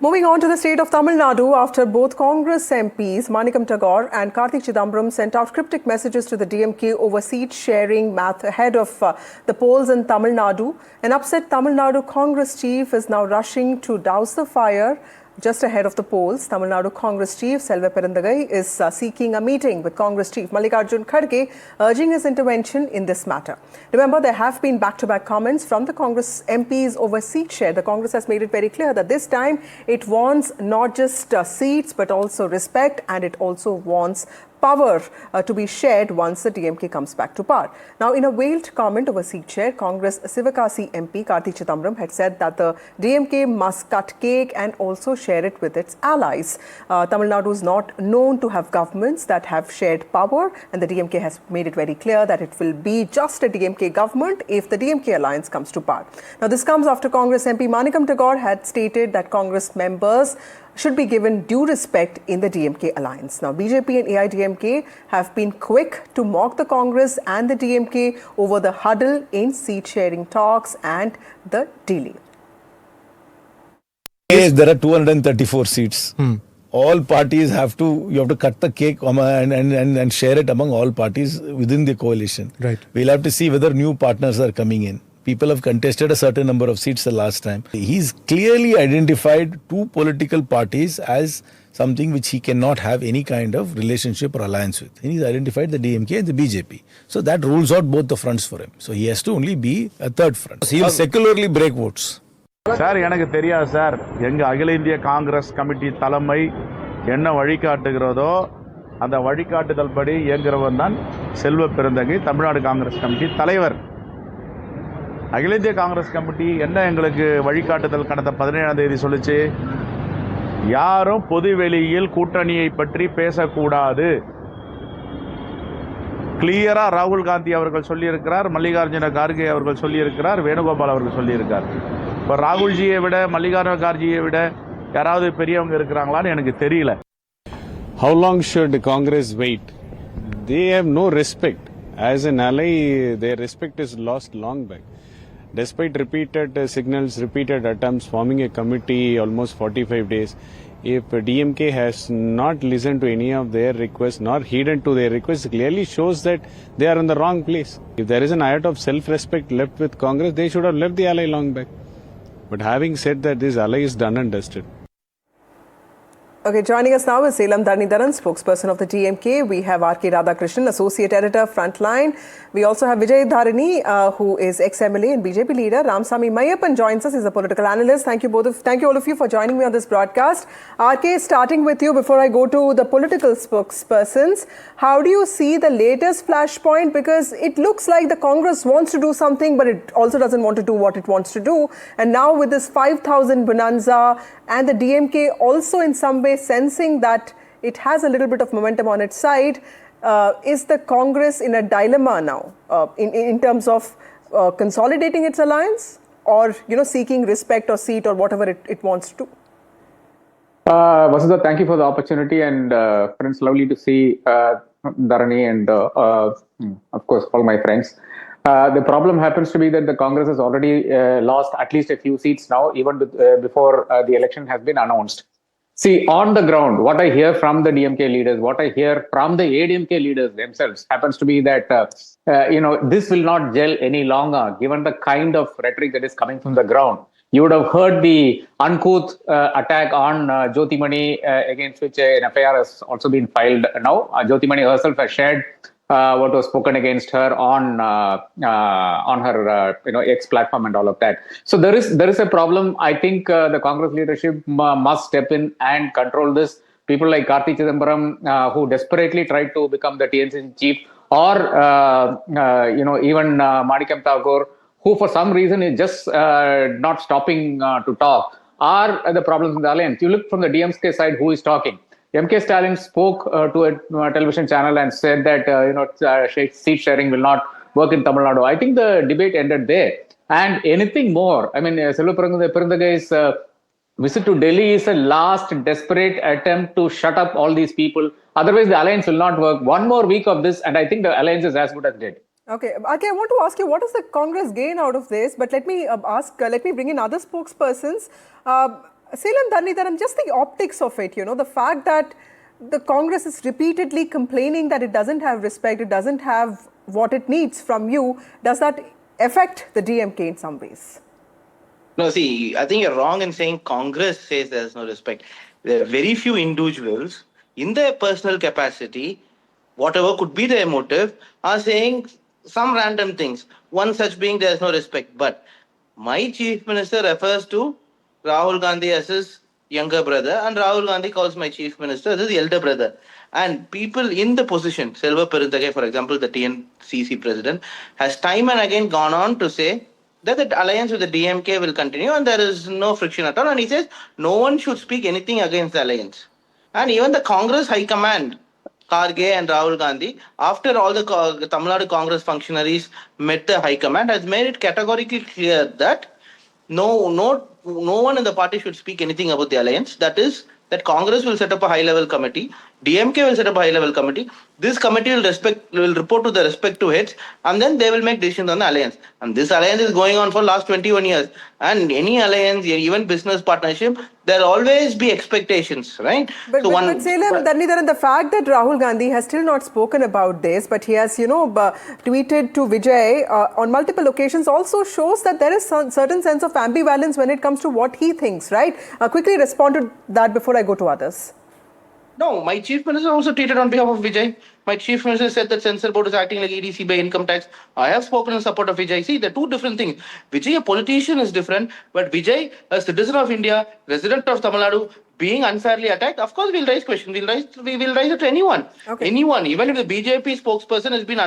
Moving on to the state of Tamil Nadu, after both Congress MPs Manickam Tagore and Karti Chidambaram sent out cryptic messages to the DMK over seat sharing math ahead of the polls in Tamil Nadu, an upset Tamil Nadu Congress chief is now rushing to douse the fire. Just ahead of the polls, Tamil Nadu Congress chief Selvaperunthagai is seeking a meeting with Congress chief Mallikarjun Kharge, urging his intervention in this matter. Remember, there have been back-to-back comments from the Congress MPs over seat share. The Congress has made it very clear that this time it wants not just seats but also respect, and it also wants power to be shared once the DMK comes back to power. Now, in a veiled comment over seat share, Congress Sivakasi MP Karti Chidambaram had said that the DMK must cut cake and also share it with its allies. Tamil Nadu is not known to have governments that have shared power, and the DMK has made it very clear that it will be just a DMK government if the DMK alliance comes to power. Now, this comes after Congress MP Manickam Tagore had stated that Congress members should be given due respect in the DMK alliance. Now, BJP and AIDMK have been quick to mock the Congress and the DMK over the huddle in seat-sharing talks and the delay. Yes, there are 234 seats. All parties you have to cut the cake and share it among all parties within the coalition. Right. We'll have to see whether new partners are coming in. People have contested a certain number of seats the last time. He's clearly identified two political parties as something which he cannot have any kind of relationship or alliance with. And he's identified the DMK and the BJP. So that rules out both the fronts for him. So he has to only be a third front. He will secularly break votes. Sir, எனக்கு தெரியாது sir. எங்க அகில இந்திய Congress committee தலைமை என்ன வழிகாட்டுகிறதோ அந்த வழிகாட்டுதல் படி இயங்குறவன் தான் செல்வப்பெருந்தகை, தமிழ்நாடு காங்கிரஸ் கமிட்டி தலைவர். அகில இந்திய காங்கிரஸ் கமிட்டி என்ன எங்களுக்கு வழிகாட்டுதல் கடந்த 17ஆம் தேதி சொல்லுச்சு? யாரும் பொதுவெளியில் கூட்டணியை பற்றி பேசக்கூடாது. கிளியரா ராகுல் காந்தி அவர்கள் சொல்லியிருக்கிறார், மல்லிகார்ஜுன கார்கே அவர்கள் சொல்லியிருக்கிறார், வேணுகோபால் அவர்கள் சொல்லியிருக்கார். இப்போ ராகுல்ஜியை விட மல்லிகார்ஜுன கார்கேயை விட யாராவது பெரியவங்க இருக்கிறாங்களான்னு எனக்கு தெரியல. How long should Congress wait? They have no respect. As an ally, their respect is lost long back. Despite repeated signals, repeated attempts, forming a committee almost 45 days, if DMK has not listened to any of their requests nor heeded to their requests, clearly shows that they are in the wrong place. If there is an iota of self-respect left with Congress, they should have left the ally long back. But having said that, this ally is done and dusted. Okay, joining us now is Selam Dhanidharan, spokesperson of the DMK. We have R.K. Radhakrishnan, associate editor, Frontline. We also have Vijay Dharani, who is ex-MLA and BJP leader. Ramsamy Mayappan joins us. He's a political analyst. Thank you all of you for joining me on this broadcast. R.K., starting with you before I go to the political spokespersons, how do you see the latest flashpoint? Because it looks like the Congress wants to do something, but it also doesn't want to do what it wants to do. And now with this 5,000 bonanza and the DMK also in some way sensing that it has a little bit of momentum on its side, is the Congress in a dilemma now in terms of consolidating its alliance or seeking respect or seat or whatever it wants to do? Vasudha, thank you for the opportunity, and friends, lovely to see Dharani and of course all my friends. The problem happens to be that the Congress has already lost at least a few seats now, even before the election has been announced. See, on the ground, what I hear from the DMK leaders, what I hear from the ADMK leaders themselves happens to be that, this will not gel any longer, given the kind of rhetoric that is coming from the ground. You would have heard the uncouth attack on Jyotimani, against which an FIR has also been filed now. Jyotimani herself has shared what was spoken against her on her X platform and all of that. So there is a problem. I think the Congress leadership must step in and control this. People like Karti Chidambaram, who desperately tried to become the TNC chief, or even Manickam Tagore, who for some reason is just not stopping to talk, are the problems in the alliance. You look from the DMK side, who is talking? MK Stalin spoke to a television channel and said that seat sharing will not work in Tamil Nadu. I think the debate ended there. And anything more, I mean, Selvaperunthagai visit to Delhi is a last desperate attempt to shut up all these people. Otherwise, the alliance will not work. One more week of this, and I think the alliance is as good as dead. Okay, I want to ask you, what does the Congress gain out of this? But let me bring in other spokespersons. Selam Dhanidharan, just the optics of it, the fact that the Congress is repeatedly complaining that it doesn't have respect, it doesn't have what it needs from you, does that affect the DMK in some ways? No, see, I think you're wrong in saying Congress says there's no respect. There are very few individuals in their personal capacity, whatever could be their motive, are saying some random things. One such being there's no respect. But my chief minister refers to Rahul Gandhi as his younger brother, and Rahul Gandhi calls my chief minister as his elder brother. And people in the position, Selvaperunthagai, for example, the TNCC president, has time and again gone on to say that the alliance with the DMK will continue and there is no friction at all. And he says no one should speak anything against the alliance. And even the Congress High Command, Kharge and Rahul Gandhi, after all the Tamil Nadu Congress functionaries met the High Command, has made it categorically clear that no one in the party should speak anything about the alliance. That is, that Congress will set up a high-level committee, DMK will set up a high-level committee. This committee will report to the respective heads, and then they will make decisions on the alliance. And this alliance is going on for last 21 years. And any alliance, even business partnership, there will always be expectations, right? But Selam Dhanidharan, the fact that Rahul Gandhi has still not spoken about this, but he has, tweeted to Vijay on multiple occasions, also shows that there is some certain sense of ambivalence when it comes to what he thinks, right? Quickly respond to that before I go to others. No, my chief minister also tweeted on behalf of Vijay. My chief minister said that censor board is acting like EDC by income tax. I have spoken in support of Vijay. See, they're two different things. Vijay, a politician, is different, but Vijay, a citizen of India, resident of Tamil Nadu, being unfairly attacked, of course we'll raise questions. We will raise it to anyone. Okay. Anyone. Even if the BJP spokesperson has been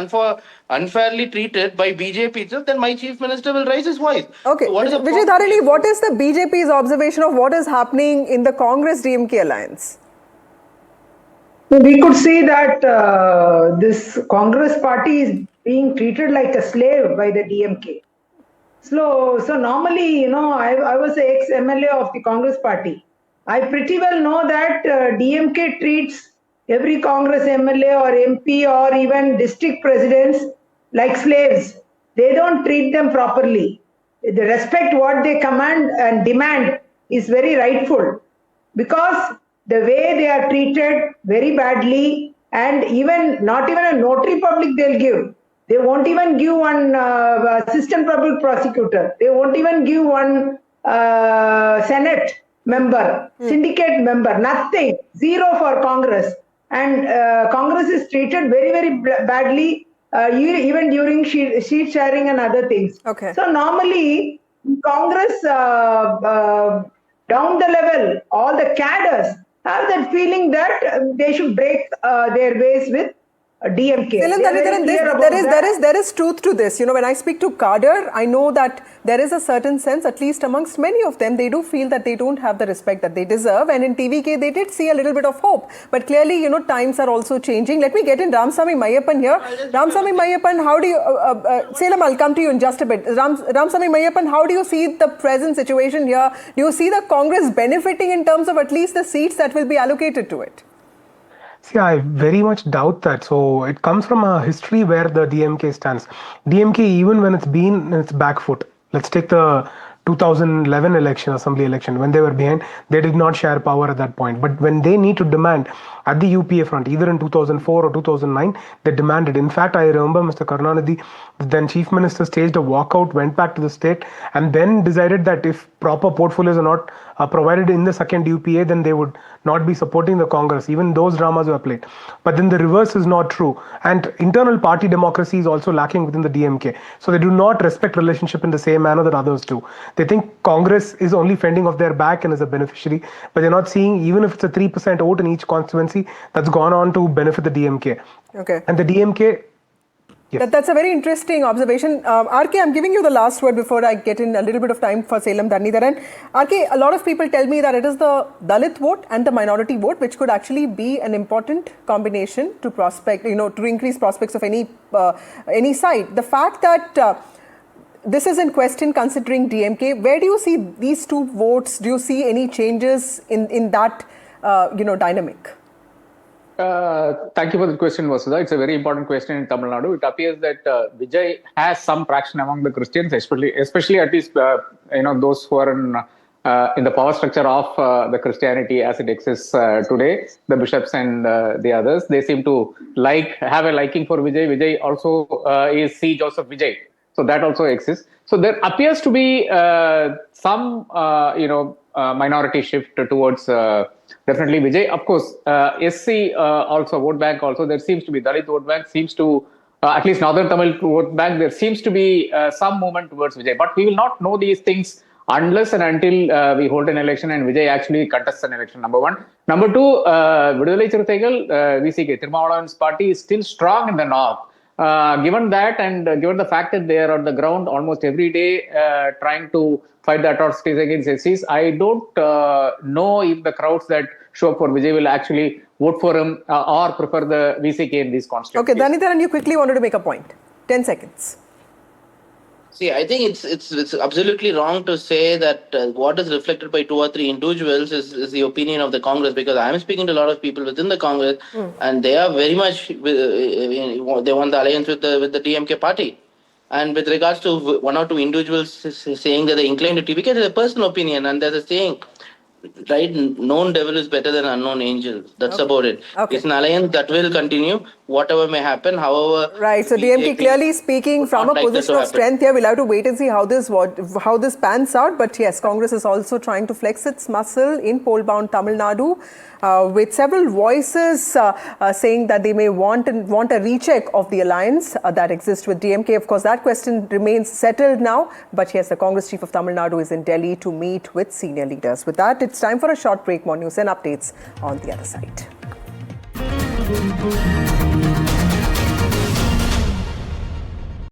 unfairly treated by BJP itself, then my chief minister will raise his voice. Okay. So Vijay Dharani, what is the BJP's observation of what is happening in the Congress-DMK alliance? We could see that this Congress party is being treated like a slave by the DMK. So normally, I was an ex-MLA of the Congress party. I pretty well know that DMK treats every Congress MLA or MP or even district presidents like slaves. They don't treat them properly. The respect what they command and demand is very rightful, because the way they are treated very badly, and not even a notary public they'll give. They won't even give one assistant public prosecutor. They won't even give one Senate member, syndicate member, nothing. Zero for Congress. And Congress is treated very, very badly, even during sheet sharing and other things. Okay. So normally, Congress, down the level, all the cadres have that feeling that they should break their ways with DMK. There is truth to this. When I speak to cadre, I know that there is a certain sense, at least amongst many of them, they do feel that they don't have the respect that they deserve. And in TVK, they did see a little bit of hope. But clearly, times are also changing. Let me get in Ramsamy Mayappan here. Ramsamy Mayappan, how do you... Selam, I'll come to you in just a bit. Ramsamy Mayappan, how do you see the present situation here? Do you see the Congress benefiting in terms of at least the seats that will be allocated to it? See, I very much doubt that. So it comes from a history where the DMK stands. DMK, even when it's been in its back foot, let's take the 2011 assembly election, when they were behind, they did not share power at that point. But when they need to demand at the UPA front, either in 2004 or 2009, they demanded. In fact, I remember Mr. Karunanidhi, the then chief minister, staged a walkout, went back to the state, and then decided that if proper portfolios are not provided in the second UPA, then they would not be supporting the Congress. Even those dramas were played. But then the reverse is not true. And internal party democracy is also lacking within the DMK. So they do not respect relationship in the same manner that others do. They think Congress is only fending off their back and is a beneficiary, but they're not seeing, even if it's a 3% vote in each constituency, that's gone on to benefit the DMK. Okay. And the DMK... Yes. That's a very interesting observation. RK, I'm giving you the last word before I get in a little bit of time for Selam Dhanidharan. RK, a lot of people tell me that it is the Dalit vote and the minority vote which could actually be an important combination to to increase prospects of any side. The fact that this is in question considering DMK, where do you see these two votes? Do you see any changes in that dynamic? Thank you for the question, Vasudha. It's a very important question in Tamil Nadu. It appears that Vijay has some traction among the Christians, especially at least those who are in in the power structure of the Christianity as it exists today, the bishops and the others, they seem to have a liking for Vijay. Vijay also is C. Joseph Vijay. So that also exists. So there appears to be some, minority shift towards definitely Vijay. Of course, SC also, vote bank also, there seems to be Dalit vote bank, seems to, at least Northern Tamil vote bank, there seems to be some movement towards Vijay. But we will not know these things unless and until we hold an election and Vijay actually contests an election, number one. Number two, Vidudalai Chiruthaigal, VCK, Thirumavalavan's party is still strong in the north. Given that and given the fact that they are on the ground almost every day trying to fight the atrocities against SCs, I don't know if the crowds that show up for Vijay will actually vote for him or prefer the VCK in these constituencies. Okay, Dhanidharan, you quickly wanted to make a point. 10 seconds. See, I think it's absolutely wrong to say that what is reflected by 2 or 3 individuals is the opinion of the Congress, because I am speaking to a lot of people within the Congress and they are very much, they want the alliance with the DMK party. And with regards to 1 or 2 individuals saying that they incline to TVK, it's a personal opinion, and there's a saying, right, known devil is better than unknown angel. That's about it. Okay. It's an alliance that will continue, whatever may happen, however. Right, so DMK clearly speaking from a position of strength here. We'll have to wait and see how this pans out. But yes, Congress is also trying to flex its muscle in poll-bound Tamil Nadu, with several voices saying that they may want a recheck of the alliance that exists with DMK. Of course, that question remains settled now. But yes, the Congress chief of Tamil Nadu is in Delhi to meet with senior leaders. With that, it's time for a short break. More news and updates on the other side.